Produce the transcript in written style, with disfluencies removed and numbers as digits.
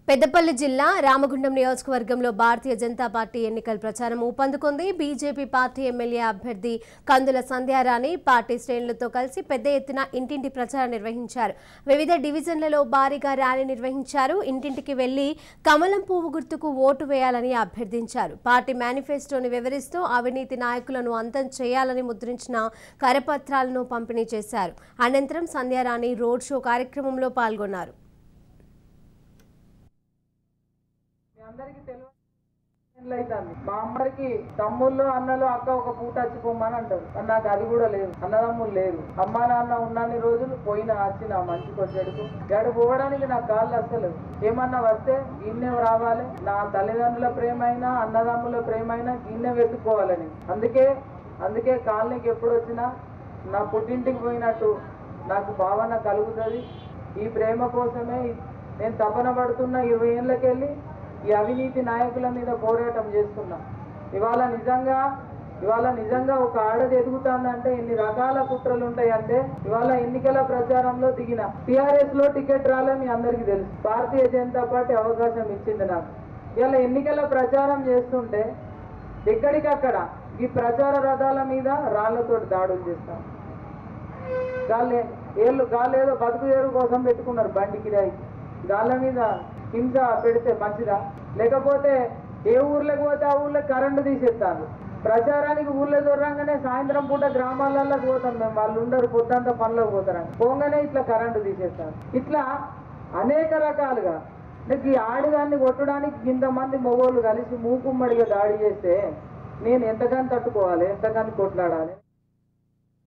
పెద్దపల్లి జిల్లా రామగుండం నియోజకవర్గంలో భారతీయ జనతా పార్టీ ఎన్నికల ప్రచారం ఊపందుకుంది. బీజేపీ పార్టీ ఎమ్మెల్యే అభ్యర్థి కందుల సంధ్యారాణి పార్టీ శ్రేణులతో కలిసి పెద్ద ఎత్తున ఇంటింటి ప్రచారం నిర్వహించారు. వివిధ డివిజన్లలో భారీగా ర్యాలీ నిర్వహించారు. ఇంటింటికి వెళ్లి కమలం పువ్వు గుర్తుకు ఓటు వేయాలని అభ్యర్థించారు. పార్టీ మేనిఫెస్టోని వివరిస్తూ అవినీతి నాయకులను అంతం చేయాలని ముద్రించిన కరపత్రాలను పంపిణీ చేశారు. అనంతరం సంధ్యారాణి రోడ్ షో కార్యక్రమంలో పాల్గొన్నారు. అందరికి తెలియదు. మా అమ్మకి తమ్ముళ్ళు అన్నలు అక్క ఒక పూట వచ్చిపోమని అంటారు. నాకు అది కూడా లేదు. అన్నదమ్ములు లేదు. అమ్మా నాన్న ఉన్నన్ని రోజులు పోయినా వచ్చిన మంచికి వచ్చేడుకు ఎడు పోవడానికి నా కాళ్ళు అసలు ఏమన్నా వస్తే గిన్నె రావాలి. నా తల్లిదండ్రుల ప్రేమైనా అన్నదమ్ముల ప్రేమైనా గిన్నె వెతుక్కోవాలని అందుకే కాలనీకి ఎప్పుడు వచ్చినా నా పుట్టింటికి పోయినట్టు నాకు భావన కలుగుతుంది. ఈ ప్రేమ కోసమే నేను తపన పడుతున్న 20 ఏళ్ళకెళ్ళి ఈ అవినీతి నాయకుల మీద పోరాటం చేస్తున్నా. ఇవాళ నిజంగా ఒక ఆడది ఎదుగుతుందంటే ఎన్ని రకాల కుట్రలు ఉంటాయంటే ఇవాళ ఎన్నికల ప్రచారంలో దిగిన టీఆర్ఎస్ లో టికెట్ రాలే మీ అందరికీ తెలుసు. భారతీయ జనతా పార్టీ అవకాశం ఇచ్చింది నాకు. ఇవాళ ఎన్నికల ప్రచారం చేస్తుంటే ఎక్కడికక్కడ ఈ ప్రచార రథాల మీద రాళ్లతో దాడులు చేస్తాం. గాలేదో బతుకు ఏరు కోసం పెట్టుకున్నారు బండి కిరాయి. గాళ్ళ మీద హింస పెడితే మంచిదా? లేకపోతే ఏ ఊర్లోకి పోతే ఆ ఊర్లో కరెంటు తీసేస్తాను. ప్రచారానికి ఊర్లో దొరకంగానే సాయంత్రం పూట గ్రామాలలోకి పోతాం మేము. వాళ్ళు ఉండరు, పొద్దంతా పనులకు పోతారని పోగానే ఇట్లా కరెంటు తీసేస్తాను. ఇట్లా అనేక రకాలుగా ఈ ఆడిదాన్ని కొట్టడానికి ఇంతమంది మొగోళ్ళు కలిసి మూకుమ్మడిగా దాడి చేస్తే నేను ఎంతగాని తట్టుకోవాలి, ఎంతగాని కొట్లాడాలి?